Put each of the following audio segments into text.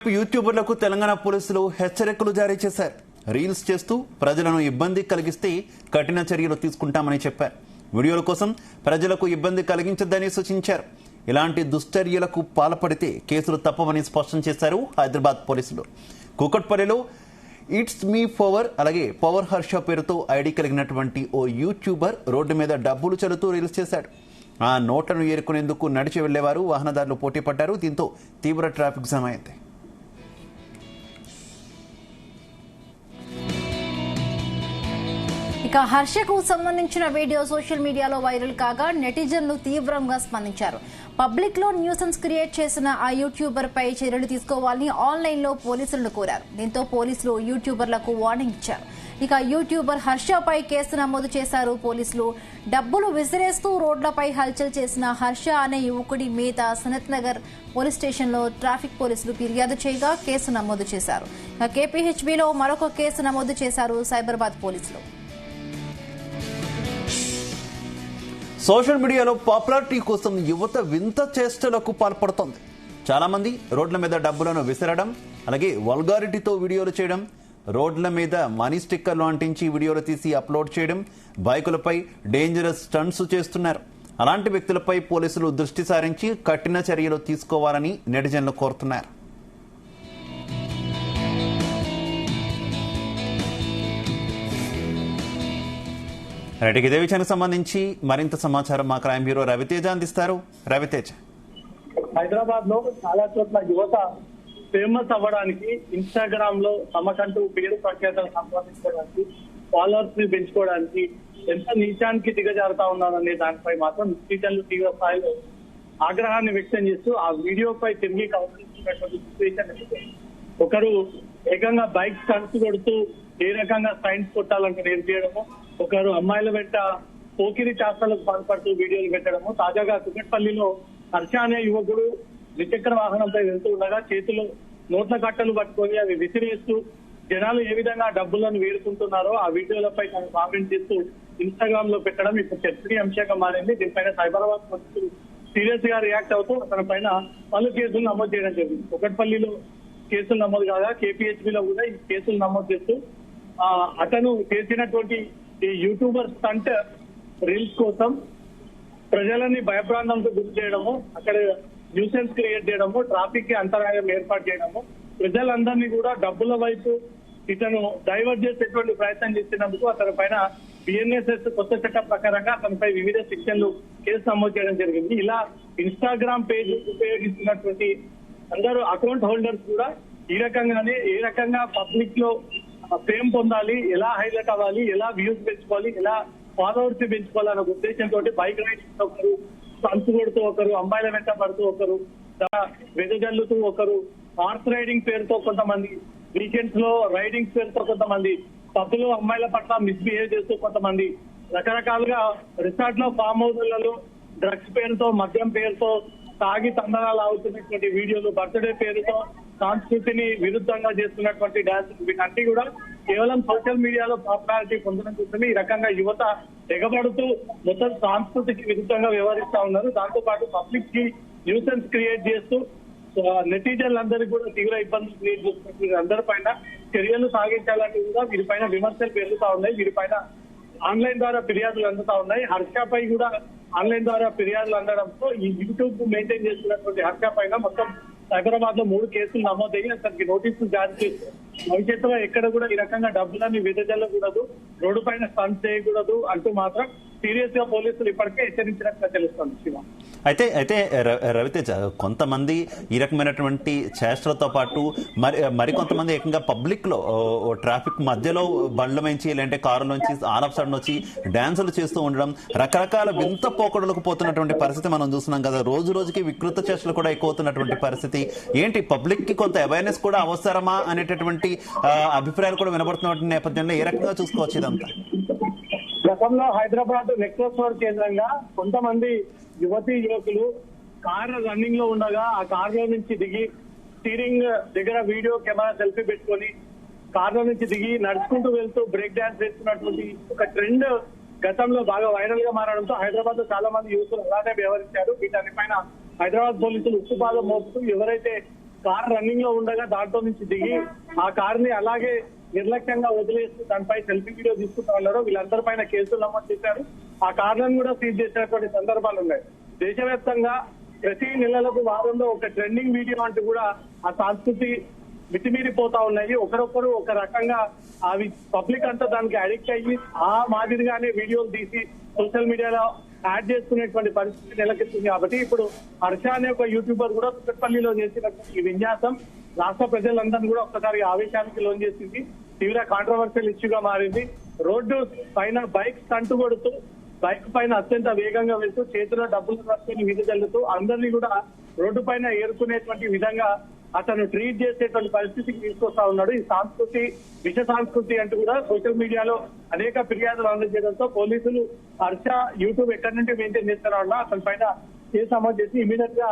యూట్యూబర్లకు తెలంగాణ పోలీసులు హెచ్చరికలు జారీ చేశారు. రీల్స్ చేస్తూ ప్రజలను ఇబ్బంది కలిగిస్తే కఠిన చర్యలు తీసుకుంటామని చెప్పారు. వీడియోల కోసం ప్రజలకు ఇబ్బంది కలిగించొద్దని సూచించారు. ఇలాంటి దుశ్చర్యలకు పాల్పడితే కేసులు తప్పవని స్పష్టం చేశారు హైదరాబాద్ పోలీసులు. కూకట్పల్లిలో ఇట్స్ మీ పవర్ అలాగే పవర్ హర్ష పేరుతో ఐడి కలిగినటువంటి ఓ యూట్యూబర్ రోడ్డు మీద డబ్బులు చల్లుతూ రీల్స్ చేశాడు. ఆ నోట్లను ఏరుకునేందుకు నడిచి వెళ్లేవారు వాహనదారులు పోటీ పడ్డారు. దీంతో తీవ్ర ట్రాఫిక్ జామ్ అయింది. ఇక హర్షకు సంబంధించిన వీడియో సోషల్ మీడియాలో వైరల్ కాగా నెటిజన్లు తీవ్రంగా స్పందించారు. పబ్లిక్ లో న్యూసెన్స్ క్రియేట్ చేసిన ఆ యూట్యూబర్ పై చర్యలు తీసుకోవాలని ఆన్లైన్ లో పోలీసులను కోరారు. దీంతో పోలీసులు యూట్యూబర్లకు వార్నింగ్ ఇచ్చారు. ఇక యూట్యూబర్ హర్షపై కేసు నమోదు చేశారు పోలీసులు. డబ్బులు విసిరేస్తూ రోడ్లపై హల్చల్ చేసిన హర్ష అనే యువకుడి మీద సనత్ నగర్ పోలీస్ స్టేషన్ లో ట్రాఫిక్ పోలీసులు ఫిర్యాదు చేయగా కేసు నమోదు చేశారు. ఇక కేపీహెచ్బీలో మరొక కేసు నమోదు చేశారు సైబరాబాద్ పోలీసులు. సోషల్ మీడియాలో పాపులారిటీ కోసం యువత వింత చేష్టలకు పాల్పడుతోంది. చాలా మంది రోడ్ల మీద డబ్బులను విసరడం, అలాగే వల్గారిటీతో వీడియోలు చేయడం, రోడ్ల మీద మనీ స్టిక్కర్లు అంటించి వీడియోలు తీసి అప్లోడ్ చేయడం, బైకులపై డేంజరస్ స్టంట్స్ చేస్తున్నారు. అలాంటి వ్యక్తులపై పోలీసులు దృష్టి సారించి కఠిన చర్యలు తీసుకోవాలని నెటిజన్లు కోరుతున్నారు. ఇదే విషయానికి సంబంధించి మరింత సమాచారం మా క్రైమ్ బ్యూరో రవితేజ అందిస్తారు. రవితేజ, హైదరాబాద్ లో చాలా చోట్ల యువత ఫేమస్ అవ్వడానికి, ఇన్స్టాగ్రామ్ లో తమకంటూ పేరు ప్రఖ్యాతలు సంపాదించుకోవడానికి, ఫాలోవర్స్ ని పెంచుకోవడానికి ఎంత నీచానికి దిగజారుతా ఉన్నారనే దానిపై మాత్రం నెటిజన్లు తీవ్ర స్థాయిలో ఆగ్రహాన్ని వ్యక్తం చేస్తూ ఆ వీడియోపై తిరిగి కౌంటరించినటువంటి సిచ్యువేషన్. ఒకరు ఏకంగా బైక్ స్టంట్స్ కొడుతూ ఏ రకంగా సైన్స్ కొట్టాలంటే నేర్పించడము, ఒకరు అమ్మాయిల వెంట పోకిరి చేష్టలకు పాల్పడుతూ వీడియోలు పెట్టడము. తాజాగా కుకట్పల్లిలో హర్ష అనే యువకుడు ద్విచక్ర వాహనంపై వెళ్తూ ఉండగా చేతిలో నోట్ల కట్టలు పట్టుకొని అవి విసిరేస్తూ జనాలు ఏ విధంగా డబ్బులను వేడుకుంటున్నారో ఆ వీడియోలపై తను కామెంట్ చేస్తూ ఇన్స్టాగ్రామ్ లో పెట్టడం ఇప్పుడు చర్చనీయాంశంగా మారింది. దీనిపైన సైబరాబాద్ పోలీసులు సీరియస్ గా రియాక్ట్ అవుతూ అతని పైన పలు కేసులు నమోదు చేయడం జరిగింది. కుకట్పల్లిలో కేసులు నమోదు కాగా కేపీహెచ్బీలో కూడా ఈ కేసులు నమోదు చేస్తూ అతను చేసినటువంటి ఈ యూట్యూబర్ స్టంట్ రీల్స్ కోసం ప్రజలని భయప్రాంతంతో గురి చేయడము, అక్కడ న్యూసెన్స్ క్రియేట్ చేయడము, ట్రాఫిక్ కి అంతరాయం ఏర్పాటు చేయడము, ప్రజలందరినీ కూడా డబ్బుల వైపు ఇతను డైవర్ట్ చేసేటువంటి ప్రయత్నం చేసినందుకు అతని పైన బిఎన్ఎస్ఎస్ కొత్త చట్టం ప్రకారంగా అతనిపై వివిధ సెక్షన్లు కేసు నమోదు చేయడం జరిగింది. ఇలా ఇన్స్టాగ్రామ్ పేజ్ ఉపయోగిస్తున్నటువంటి అందరూ అకౌంట్ హోల్డర్స్ కూడా ఈ రకంగానే ఏ రకంగా పబ్లిక్ లో ఫేమ్ పొందాలి, ఎలా హైలైట్ అవ్వాలి, ఎలా వ్యూస్ పెంచుకోవాలి, ఎలా ఫాలోవర్స్ పెంచుకోవాలన్న ఉద్దేశంతో బైక్ రైడింగ్ ఒకరు, స్టంట్స్ కొడుతూ ఒకరు, అమ్మాయిల వెంట పడుతూ ఒకరు, వెదజల్లుతూ ఒకరు, హార్స్ రైడింగ్ పేరుతో కొంతమంది, వీకెండ్స్ లో రైడింగ్స్ పేరుతో కొంతమంది, పబ్బులో అమ్మాయిల పట్ల మిస్బిహేవ్ చేస్తూ కొంతమంది, రకరకాలుగా రిసార్ట్ లో ఫామ్ హౌస్లలో డ్రగ్స్ పేరుతో, మద్యం పేరుతో తాగి తందనాలు అవుతున్నటువంటి వీడియోలు, బర్త్డే పేరుతో సంస్కృతిని విరుద్ధంగా చేస్తున్నటువంటి డాన్స్, వీటన్ని కూడా కేవలం సోషల్ మీడియాలో పాపులారిటీ పొందడం కోసమే ఈ రకంగా యువత ఎగబడుతూ మొత్తం సంస్కృతికి విరుద్ధంగా వ్యవహరిస్తా ఉన్నారు. దాంతో పాటు పబ్లిక్ కి న్యూసెన్స్ క్రియేట్ చేస్తూ నెటిజన్లందరికీ కూడా తీవ్ర ఇబ్బందులు క్రియేట్ చేస్తున్నటువంటి అందరిపైన చర్యలు సాగించాలని కూడా వీరిపైన విమర్శలు పెరుగుతా ఉన్నాయి. వీరిపైన ఆన్లైన్ ద్వారా ఫిర్యాదులు అందుతా ఉన్నాయి. హర్షపై కూడా ఆన్లైన్ ద్వారా ఫిర్యాదులు అందడంతో ఈ యూట్యూబ్ మెయింటైన్ చేస్తున్నటువంటి హర్ష పైన మొత్తం సైబరాబాద్ లో 3 కేసులు నమోదయ్యి అతనికి నోటీసులు జారీ చేశారు. భవిష్యత్తులో ఎక్కడ కూడా ఈ రకంగా డబ్బులని విదజల్లకూడదు, రోడ్డు పైన స్టంట్ చేయకూడదు అంటూ మాత్రం సీరియస్ గా పోలీసులు ఇప్పటికే హెచ్చరించినట్టుగా తెలుస్తోంది. శివ, అయితే రవితేజ, కొంతమంది ఈ రకమైనటువంటి చేష్టలతో పాటు మరికొంతమంది ఏకంగా పబ్లిక్ లో ట్రాఫిక్ మధ్యలో బండ్ల నుంచి లేదంటే కారు నుంచి ఆన్ ఆఫ్ సడన్ వచ్చి డాన్సులు చేస్తూ ఉండడం, రకరకాల వింత పోకడలకు పోతున్నటువంటి పరిస్థితి మనం చూస్తున్నాం కదా. రోజు రోజుకి వికృత చేష్టలు కూడా ఎక్కువ అవుతున్నటువంటి పరిస్థితి ఏంటి? పబ్లిక్ కి కొంత అవేర్నెస్ కూడా అవసరమా అనేటటువంటి అభిప్రాయాలు కూడా వినబడుతున్న నేపథ్యంలో ఏ రకంగా చూసుకోవచ్చు ఇదంతా? గతంలో హైదరాబాద్ నెక్లెస్ రోడ్ కేంద్రంగా కొంతమంది యువతీ యువకులు కారు రన్నింగ్ లో ఉండగా ఆ కారులో నుంచి దిగి స్టీరింగ్ దగ్గర వీడియో కెమెరా సెల్ఫీ పెట్టుకొని కారులో నుంచి దిగి నడుచుకుంటూ వెళ్తూ బ్రేక్ డాన్స్ చేస్తున్నటువంటి ఒక ట్రెండ్ గతంలో బాగా వైరల్ గా మారడంతో హైదరాబాద్ లో చాలా మంది యువకులు అలానే వ్యవహరించారు. వీటన్నిపైన హైదరాబాద్ పోలీసులు ఉక్కుపాదం మోపుతూ ఎవరైతే కార్ రన్నింగ్ లో ఉండగా దాంట్లో నుంచి దిగి ఆ కార్ ని అలాగే నిర్లక్ష్యంగా వదిలేస్తూ దానిపై సెల్ఫీ వీడియో తీసుకుంటా ఉన్నారు. వీళ్ళందరి పైన కేసులు నమోదు చేశారు. ఆ కార్లను కూడా సీజ్ చేసినటువంటి సందర్భాలు ఉన్నాయి. దేశవ్యాప్తంగా ప్రతి నెలలకు వారంలో ఒక ట్రెండింగ్ వీడియో అంటూ కూడా ఆ సంస్కృతి మితిమీరిపోతా ఉన్నాయి. ఒకరొకరు ఒక రకంగా అవి పబ్లిక్ అంతా దానికి అడిక్ట్ అయ్యి ఆ మాదిరిగానే వీడియోలు తీసి సోషల్ మీడియాలో యాడ్ చేసుకునేటువంటి పరిస్థితి నెలకెత్తుంది. కాబట్టి ఇప్పుడు హర్ష అనే ఒక యూట్యూబర్ కూడా కుక్కట్పల్లిలో చేసినటువంటి ఈ విన్యాసం రాష్ట్ర ప్రజలందరినీ కూడా ఒక్కసారి ఆవేశానికి లోన్ చేసింది. తీవ్ర కాంట్రవర్షియల్ ఇష్యూగా మారింది. రోడ్డు పైన బైక్ స్టంట్ కొడుతూ బైక్ పైన అత్యంత వేగంగా వెళ్తూ చేతిలో డబ్బులు పట్టుకుని వీధి జల్లుతూ అందరినీ కూడా రోడ్డు పైన ఏరుకునేటువంటి విధంగా అతను ట్రీట్ చేసేటువంటి పరిస్థితికి తీసుకొస్తా ఉన్నాడు. ఈ సంస్కృతి విష సంస్కృతి అంటూ కూడా సోషల్ మీడియాలో అనేక ఫిర్యాదులు అందజేయడంతో పోలీసులు హర్ష యూట్యూబ్ ఎక్కడి నుండి మెయింటైన్ చేస్తారో అతని పైన కేసు నమోదు చేసి ఇమీడియట్ గా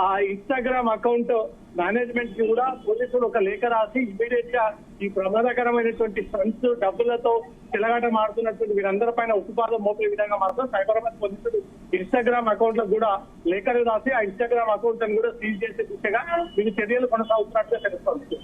ఆ ఇన్స్టాగ్రామ్ అకౌంట్ మేనేజ్మెంట్ కి కూడా పోలీసులు ఒక లేఖ రాసి ఇమీడియట్ గా ఈ ప్రమాదకరమైనటువంటి ఫండ్స్ డబ్బులతో చెలగాట మారుతున్నటువంటి వీరందరి పైన ఉక్కుపాదం మోపే విధంగా మాత్రం సైబరాబాద్ పోలీసులు ఇన్స్టాగ్రామ్ అకౌంట్ లో కూడా లేఖలు రాసి ఆ ఇన్స్టాగ్రామ్ అకౌంట్ ని కూడా సీజ్ చేసే దిశగా వీరి చర్యలు కొనసాగుతున్నట్టుగా తెలుస్తోంది.